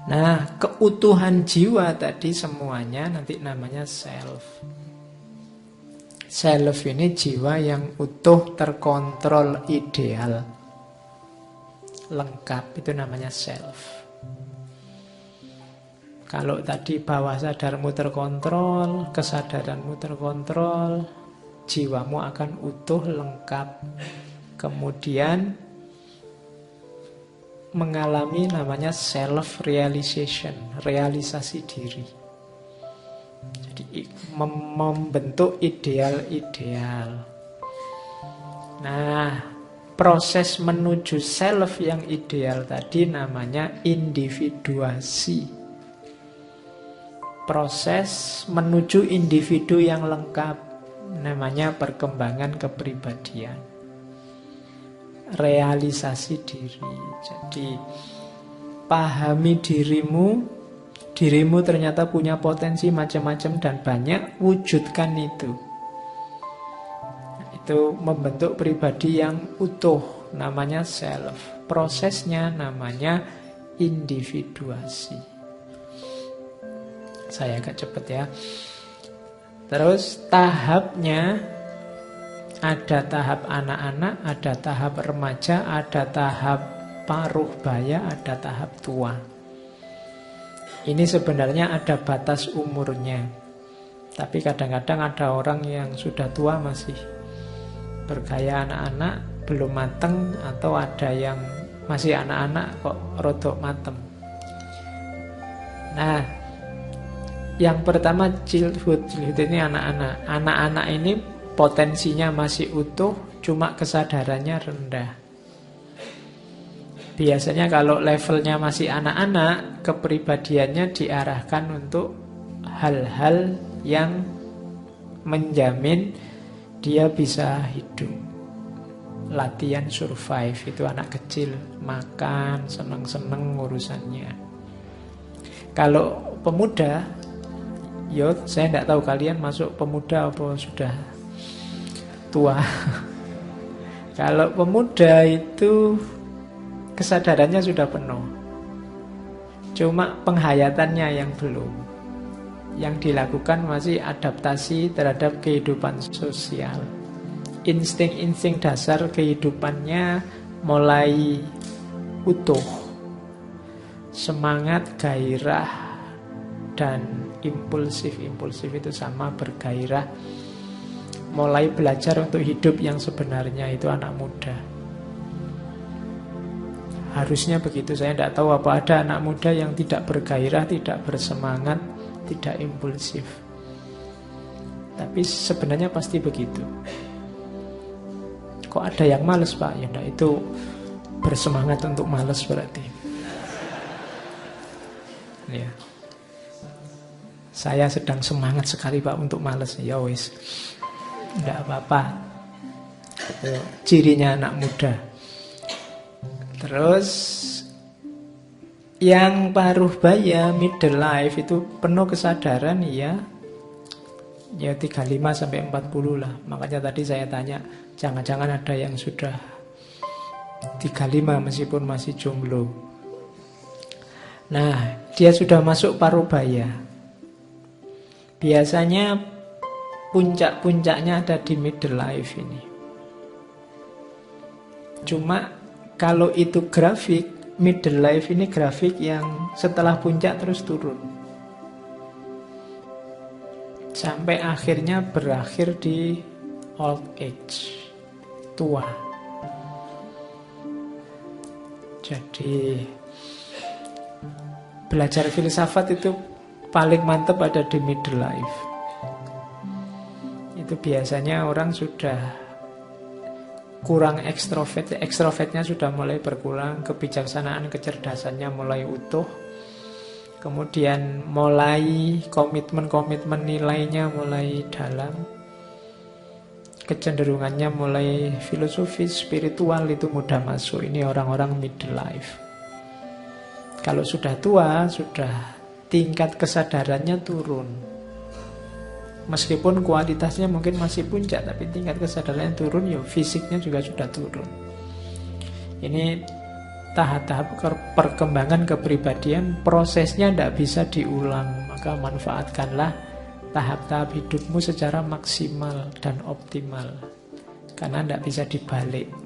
Nah, keutuhan jiwa tadi semuanya nanti namanya self. Self ini jiwa yang utuh, terkontrol, ideal, lengkap, itu namanya self. Kalau tadi bawah sadarmu terkontrol, kesadaranmu terkontrol, jiwamu akan utuh, lengkap. Kemudian mengalami namanya self-realization, realisasi diri. Jadi membentuk ideal-ideal. Nah, proses menuju self yang ideal tadi namanya individuasi. Proses menuju individu yang lengkap namanya perkembangan kepribadian. Realisasi diri. Jadi pahami dirimu ternyata punya potensi macam-macam dan banyak, wujudkan itu. Itu membentuk pribadi yang utuh, namanya self. Prosesnya namanya individuasi. Saya agak cepat ya. Terus tahapnya ada tahap anak-anak, ada tahap remaja, ada tahap paruh baya, ada tahap tua. Ini sebenarnya ada batas umurnya. Tapi kadang-kadang ada orang yang sudah tua masih bergaya anak-anak, belum mateng, atau ada yang masih anak-anak kok rodok mateng. Nah, yang pertama childhood ini anak-anak. Anak-anak ini potensinya masih utuh, cuma kesadarannya rendah. Biasanya kalau levelnya masih anak-anak, kepribadiannya diarahkan untuk hal-hal yang menjamin dia bisa hidup. Latihan survive, itu anak kecil, makan, seneng-seneng urusannya. Kalau pemuda, saya tidak tahu kalian masuk pemuda apa sudah tua. Kalau pemuda itu kesadarannya sudah penuh, cuma penghayatannya yang belum. Yang dilakukan masih adaptasi terhadap kehidupan sosial. Insting-insting dasar kehidupannya mulai utuh. Semangat, gairah, dan impulsif itu sama, bergairah. Mulai belajar untuk hidup yang sebenarnya, itu anak muda. Harusnya begitu. Saya tidak tahu apa ada anak muda yang tidak bergairah, tidak bersemangat, tidak impulsif. Tapi sebenarnya pasti begitu. Kok ada yang malas, Pak? Ya enggak, itu bersemangat untuk malas berarti. Ya. Saya sedang semangat sekali, Pak, untuk malas. Ya wis. Enggak apa-apa. Itu cirinya anak muda. Terus yang paruh baya, middle life, itu penuh kesadaran ya 35 sampai 40 lah. Makanya tadi saya tanya, jangan-jangan ada yang sudah 35 meskipun masih jomblo. Nah, dia sudah masuk paruh baya. Biasanya puncak-puncaknya ada di middle life ini. Cuma kalau itu grafik, middle life ini grafik yang setelah puncak terus turun. Sampai akhirnya berakhir di old age, tua. Jadi belajar filsafat itu paling mantap ada di middle life. Itu biasanya orang sudah kurang ekstrovert, ekstrovertnya sudah mulai berkurang, kebijaksanaan, kecerdasannya mulai utuh, kemudian mulai komitmen nilainya mulai dalam, kecenderungannya mulai filosofis, spiritual, itu mudah masuk. Ini orang-orang middle life. Kalau sudah tua, sudah tingkat kesadarannya turun. Meskipun kualitasnya mungkin masih puncak, tapi tingkat kesadarannya turun, ya fisiknya juga sudah turun. Ini tahap-tahap perkembangan kepribadian, prosesnya tidak bisa diulang. Maka manfaatkanlah tahap-tahap hidupmu secara maksimal dan optimal. Karena tidak bisa dibalik.